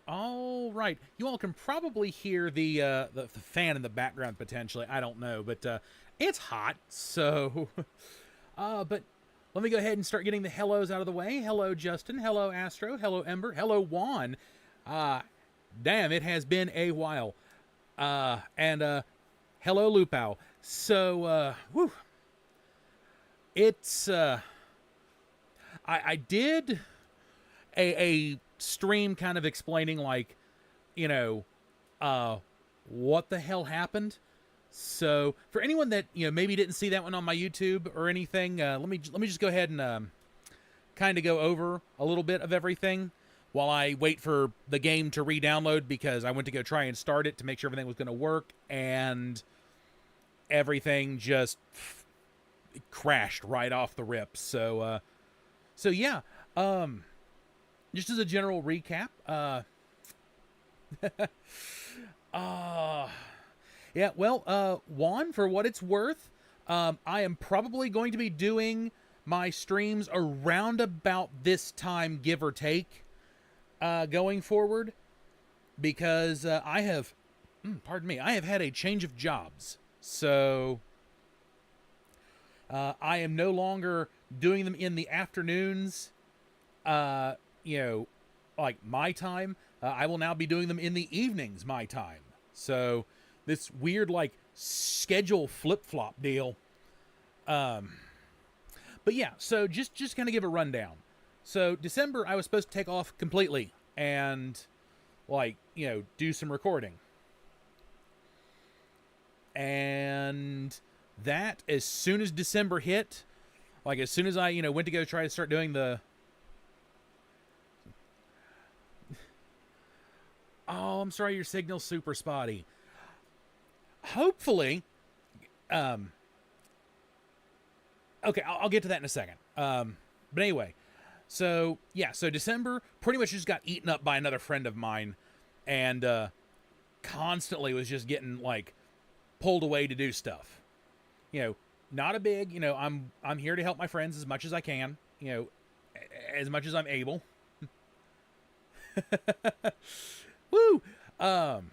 All right, you all can probably hear the fan in the background potentially. I don't know, but it's hot. So, but let me go ahead and start getting the hellos out of the way. Hello, Justin. Hello, Astro. Hello, Ember. Hello, Juan. Damn, it has been a while. And hello, Lupao. So, whew, it's I did a stream kind of explaining like, you know, what the hell happened. So for anyone that maybe didn't see that one on my YouTube or anything, let me just go ahead and kind of go over a little bit of everything while I wait for the game to re-download, because I went to go try and start it to make sure everything was going to work, and everything just crashed right off the rip. So yeah. Just as a general recap, yeah, well, Juan, for what it's worth, I am probably going to be doing my streams around about this time, give or take, going forward, because I have, pardon me, I have had a change of jobs. So I am no longer doing them in the afternoons, like my time. I will now be doing them in the evenings, my time. So this weird like schedule flip-flop deal. But yeah, so just kind of give a rundown. So December, I was supposed to take off completely and like, do some recording. And that, as soon as December hit, like as soon as I, went to go try to start doing the... Oh, I'm sorry, your signal's super spotty. Hopefully, okay, I'll get to that in a second. But anyway, so yeah, so December pretty much just got eaten up by another friend of mine, and constantly was just getting like pulled away to do stuff. Not a big, I'm here to help my friends as much as I can, as much as I'm able. Woo! But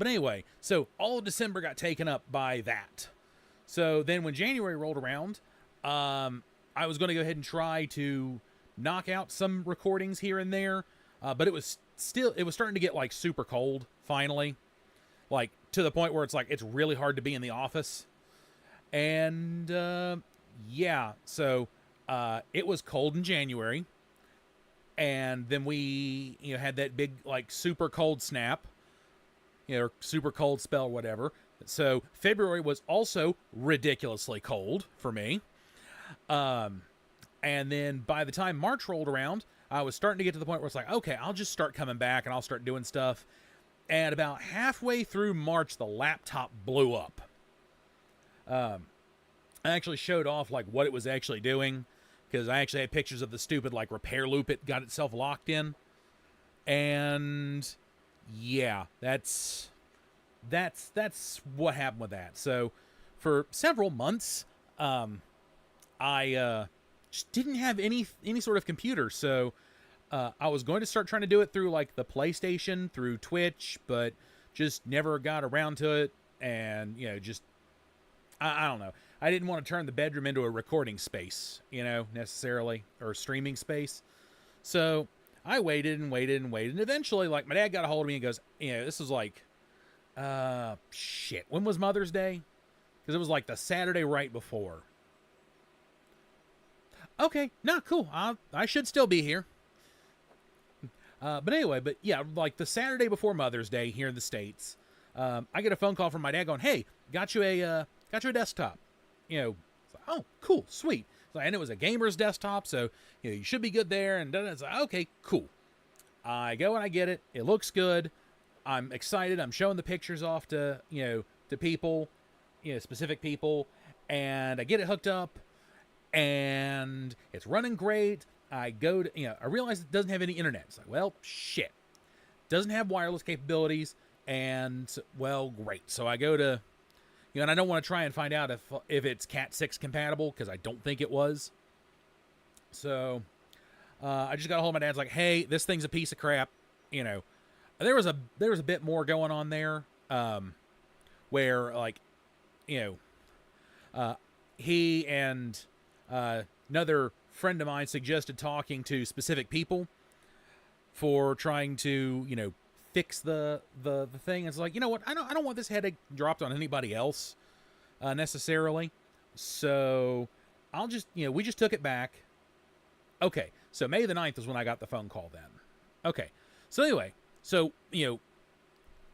anyway, so all of December got taken up by that. So then when January rolled around, I was going to go ahead and try to knock out some recordings here and there, but it was starting to get like super cold finally, like to the point where it's like it's really hard to be in the office. And yeah, so it was cold in January. And then we, had that big, like, super cold snap, or super cold spell, or whatever. So February was also ridiculously cold for me. And then by the time March rolled around, I was starting to get to the point where it's like, okay, I'll just start coming back and I'll start doing stuff. And about halfway through March, the laptop blew up. I actually showed off, like, what it was actually doing, because I actually had pictures of the stupid, like, repair loop it got itself locked in. And yeah, that's what happened with that. So for several months, I just didn't have any sort of computer. So I was going to start trying to do it through like the PlayStation, through Twitch, but just never got around to it. And, just, I don't know. I didn't want to turn the bedroom into a recording space, necessarily, or streaming space. So I waited and waited and waited. And eventually, like, my dad got a hold of me and goes, this was like, shit. When was Mother's Day? Because it was like the Saturday right before. Okay, no, cool. I should still be here. But anyway, yeah, like the Saturday before Mother's Day here in the States, I get a phone call from my dad going, hey, got you a desktop. Oh, cool, sweet. And it was a gamer's desktop, so you should be good there. And it's like, okay, cool. I go and I get it. It looks good. I'm excited. I'm showing the pictures off to to people, specific people, and I get it hooked up, and it's running great. I go to I realize it doesn't have any internet. It's like, well, shit, doesn't have wireless capabilities, and well, great. So I go to and I don't want to try and find out if it's Cat 6 compatible, because I don't think it was. So I just got a hold of my dad's like, hey, this thing's a piece of crap. You know, there was a bit more going on there, where like, you know, he and another friend of mine suggested talking to specific people for trying to, you know, fix the thing. It's like, you know what? I don't want this headache dropped on anybody else necessarily. So I'll just, you know, we just took it back. Okay, so May the 9th is when I got the phone call then. Okay, so anyway, so, you know,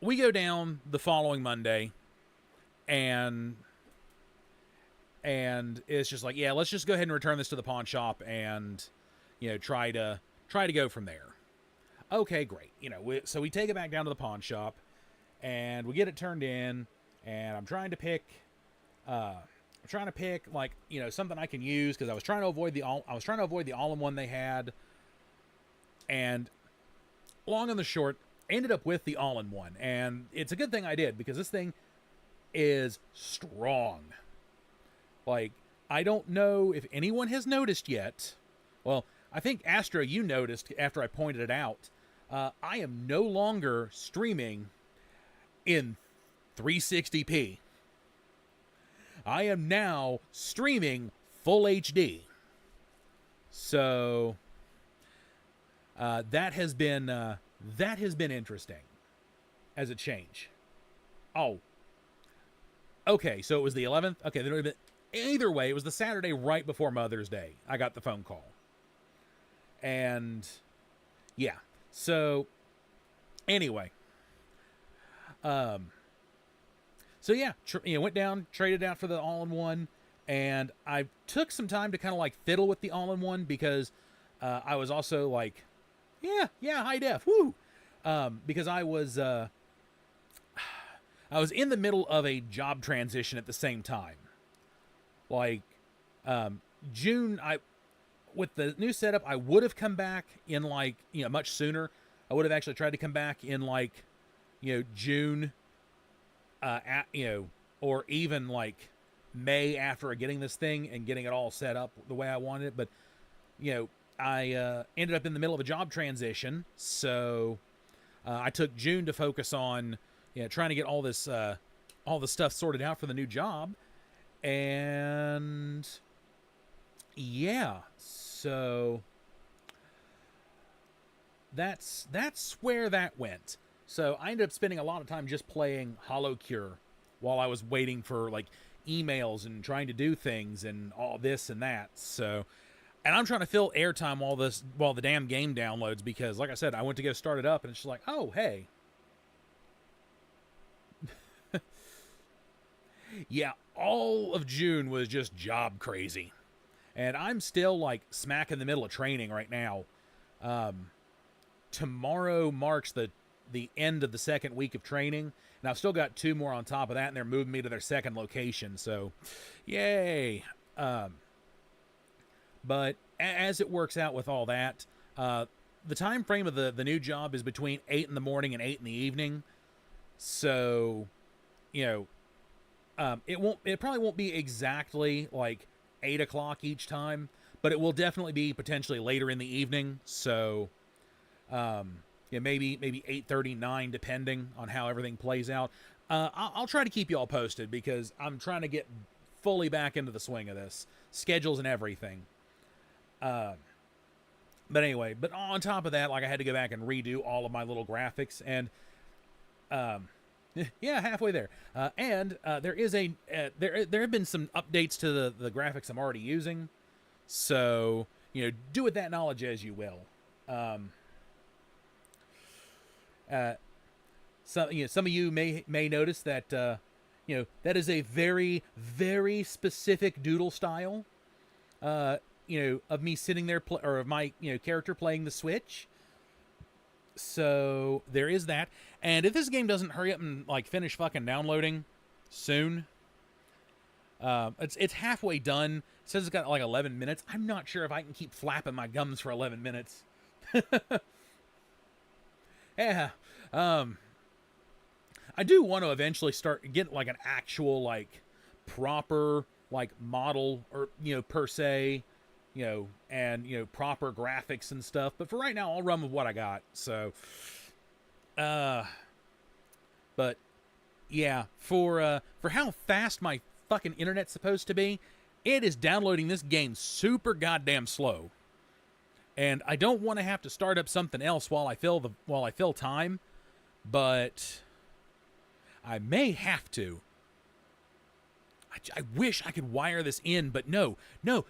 we go down the following Monday, and it's just like, yeah, let's just go ahead and return this to the pawn shop and, you know, try to go from there. Okay, great. You know, so we take it back down to the pawn shop, and we get it turned in, and I'm trying to pick like, you know, something I can use, because I was trying to avoid the all-in-one they had, and long and the short, ended up with the all-in-one, and it's a good thing I did, because this thing is strong. Like, I don't know if anyone has noticed yet. Well, I think Astro, you noticed after I pointed it out. I am no longer streaming in 360p. I am now streaming full HD. So that has been interesting as a change. Oh, okay. So it was the 11th. Okay, either way, it was the Saturday right before Mother's Day. I got the phone call, and yeah. So anyway, so yeah, you know, went down, traded out for the all-in-one, and I took some time to kind of like fiddle with the all-in-one, because I was also like, yeah, high def, woo, because I was in the middle of a job transition at the same time. Like, June, with the new setup, I would have come back in, like, you know, much sooner. I would have actually tried to come back in, like, you know, June, you know, or even like May, after getting this thing and getting it all set up the way I wanted it. But, you know, I ended up in the middle of a job transition, so I took June to focus on, you know, trying to get all this all the stuff sorted out for the new job. And yeah, so that's where that went. So I ended up spending a lot of time just playing Hollow Cure while I was waiting for like emails and trying to do things and all this and that. So, and I'm trying to fill airtime while the damn game downloads, because like I said, I went to go start it up and it's just like, oh, hey. Yeah, all of June was just job crazy. And I'm still like smack in the middle of training right now. Tomorrow marks the end of the second week of training, and I've still got 2 more on top of that, and they're moving me to their second location, so yay. But as it works out with all that, the time frame of the new job is between 8 in the morning and 8 in the evening, so, you know, it probably won't be exactly like 8 o'clock each time, but it will definitely be potentially later in the evening, so yeah, maybe 8:30, 9, depending on how everything plays out. I'll try to keep you all posted, because I'm trying to get fully back into the swing of this, schedules and everything. But anyway, but on top of that, like, I had to go back and redo all of my little graphics, and yeah, halfway there. And there is there have been some updates to the graphics I'm already using, so, you know, do with that knowledge as you will. Some of you may notice that you know, that is a very, very specific doodle style, you know, of me sitting there or of my, you know, character playing the Switch. So there is that. And if this game doesn't hurry up and like finish fucking downloading soon, it's halfway done. It says it's got like 11 minutes. I'm not sure if I can keep flapping my gums for 11 minutes. Yeah. I do want to eventually get like an actual, like, proper, like, model, or, you know, per se, and proper graphics and stuff. But for right now, I'll run with what I got. So, but yeah, for how fast my fucking internet's supposed to be, it is downloading this game super goddamn slow. And I don't want to have to start up something else while I fill time, but I may have to. I wish I could wire this in, but no,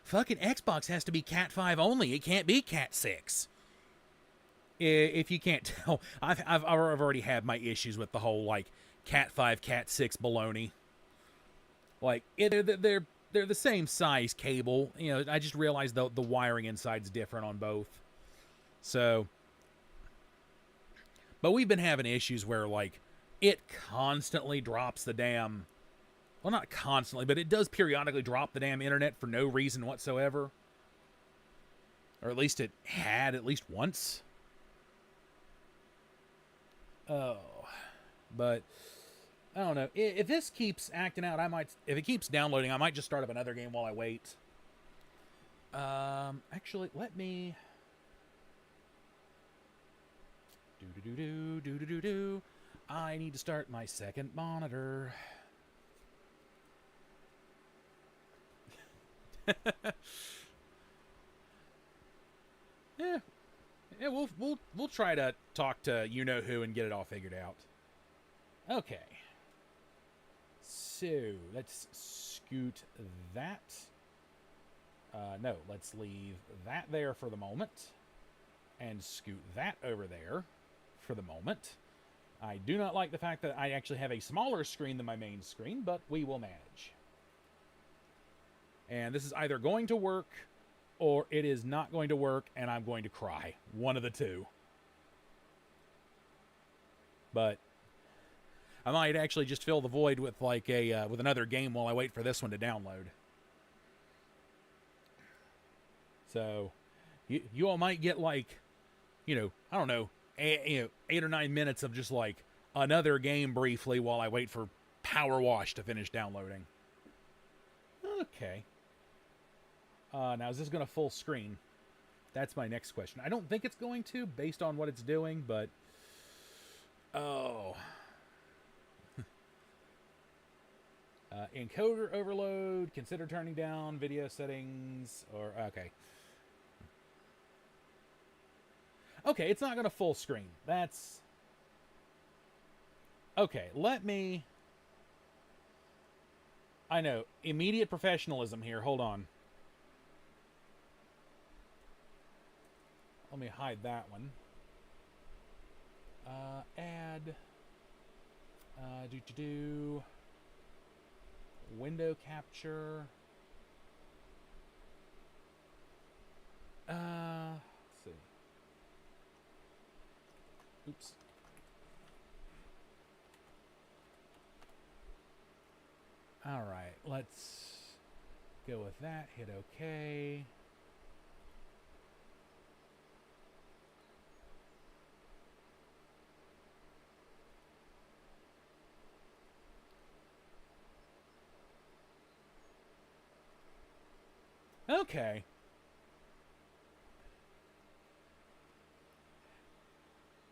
fucking Xbox has to be Cat 5 only. It can't be Cat 6. If you can't tell, I've already had my issues with the whole like Cat 5, Cat 6 baloney. Like they're the same size cable. I just realized the wiring inside's different on both. So, but we've been having issues where like it constantly drops the damn. Well, not constantly, but it does periodically drop the damn internet for no reason whatsoever. Or at least it had at least once. Oh. But, I don't know. If this keeps acting out, if it keeps downloading, I might just start up another game while I wait. Actually, let me... I need to start my second monitor. yeah, we'll try to talk to you-know-who and get it all figured out. Okay. So, let's scoot that. No, let's leave that there for the moment. And scoot that over there for the moment. I do not like the fact that I actually have a smaller screen than my main screen, but we will manage. And this is either going to work or it is not going to work and I'm going to cry. One of the two. But I might actually just fill the void with like with another game while I wait for this one to download. So you all might get like, I don't know, 8 or 9 minutes of just like another game briefly while I wait for Powerwash to finish downloading. Okay. Now, is this going to full screen? That's my next question. I don't think it's going to, based on what it's doing, but... Oh. Encoder overload. Consider turning down video settings. Or, okay. Okay, it's not going to full screen. That's... Okay, let me... I know. Immediate professionalism here. Hold on. Let me hide that one. Add. Window capture. Let's see. Oops. All right, let's go with that. Hit OK. Okay.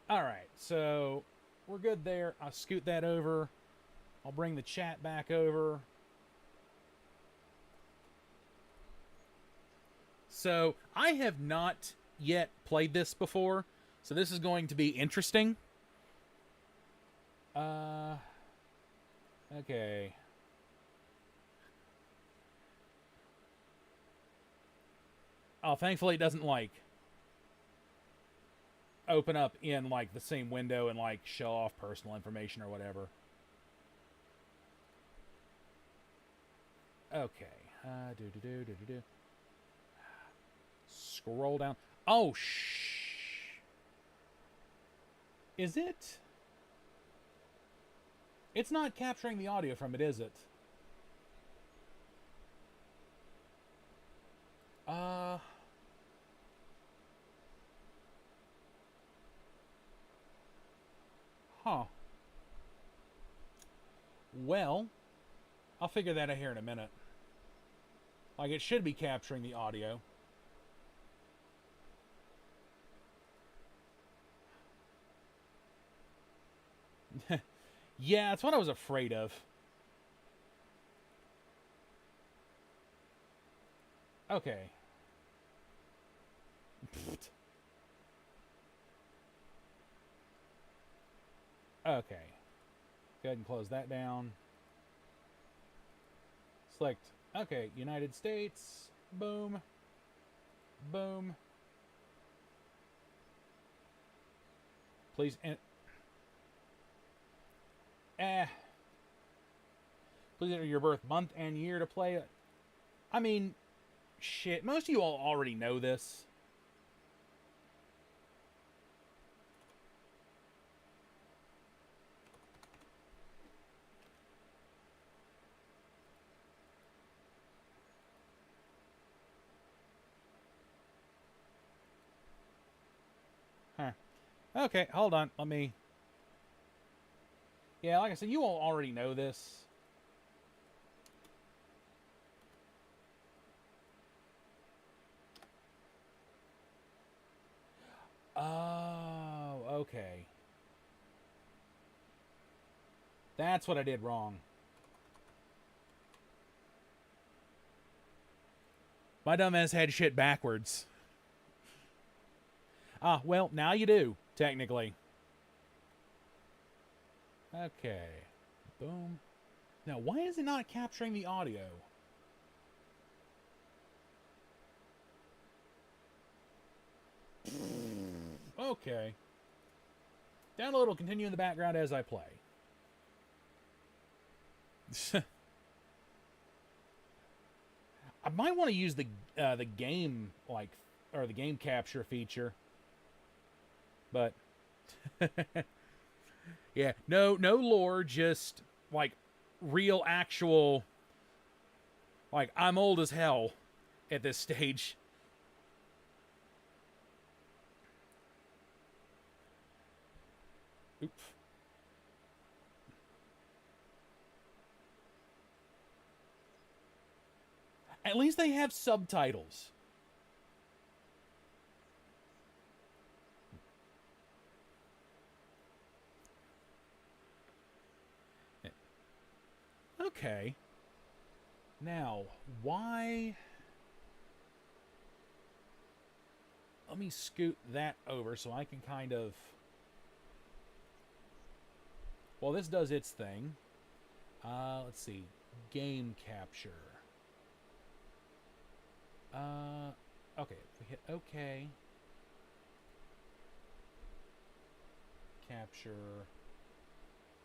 All right, so we're good there. I'll scoot that over. I'll bring the chat back over. So I have not yet played this before, so this is going to be interesting. Okay. Oh, thankfully it doesn't, like, open up in, like, the same window and, like, show off personal information or whatever. Okay. Scroll down. Oh, Is it? It's not capturing the audio from it, is it? Huh. Well, I'll figure that out here in a minute. Like, it should be capturing the audio. Yeah, that's what I was afraid of. Okay. Okay. Go ahead and close that down. Select, okay, United States. Boom. Boom. Please, please enter your birth month and year to play it. I mean, shit, most of you all already know this. Huh. Okay, hold on. Let me... Yeah, like I said, you all already know this. Oh, okay. That's what I did wrong. My dumbass had shit backwards. Ah, well, now you do, technically. Okay. Boom. Now, why is it not capturing the audio? Okay. Download will continue in the background as I play. I might want to use the game or the game capture feature, but yeah, no lore, just like real actual. Like, I'm old as hell at this stage. Oops. At least they have subtitles. Okay. Now, why... Let me scoot that over so I can kind of... Well, this does its thing. Let's see. Game capture. Okay. If we hit OK. Capture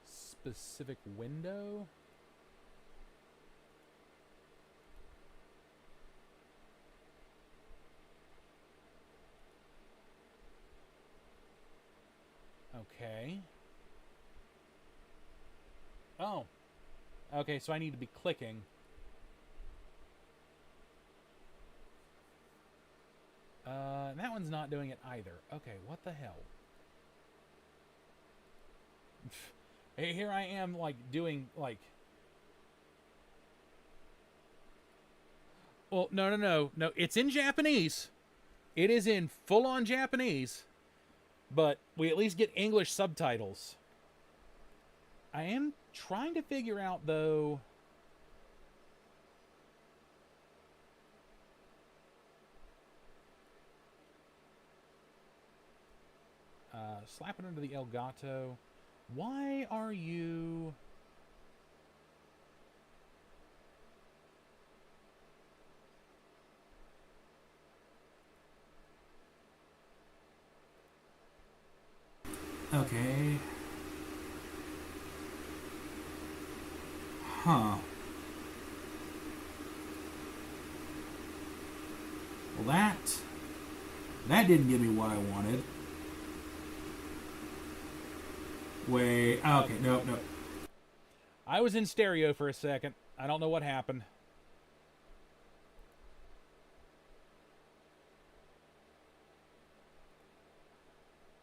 specific window. Okay. Oh. Okay, so I need to be clicking. That one's not doing it either. Okay, what the hell? Hey, here I am, like, doing, like... Well, no. No, it's in Japanese. It is in full-on Japanese. But we at least get English subtitles. I am trying to figure out, though... slap it under the Elgato. Why are you... Okay. Huh. Well, that didn't give me what I wanted. Wait. Okay, no. I was in stereo for a second. I don't know what happened.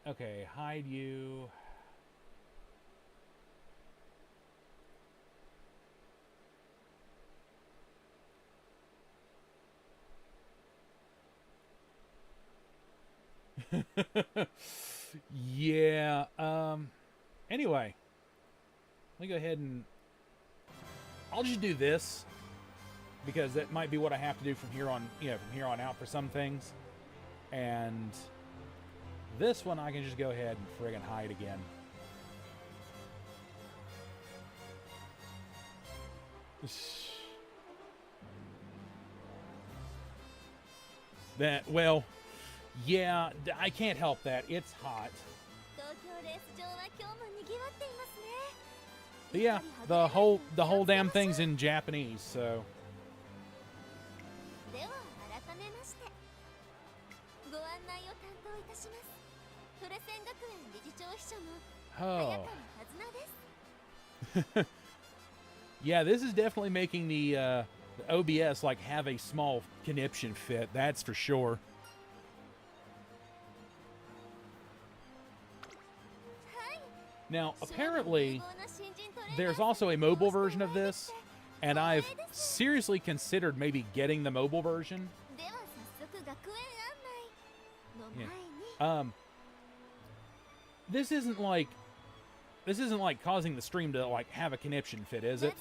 Okay, hide you. Yeah, anyway. Let me go ahead and I'll just do this because that might be what I have to do from here on, from here on out for some things. And this one I can just go ahead and friggin' hide again. That, well, yeah, I can't help that. It's hot. But yeah, the whole damn thing's in Japanese, so. Oh. Yeah, this is definitely making the OBS like have a small conniption fit. That's for sure. Now, apparently, there's also a mobile version of this, and I've seriously considered maybe getting the mobile version. Yeah. This isn't like causing the stream to like have a conniption fit, is it?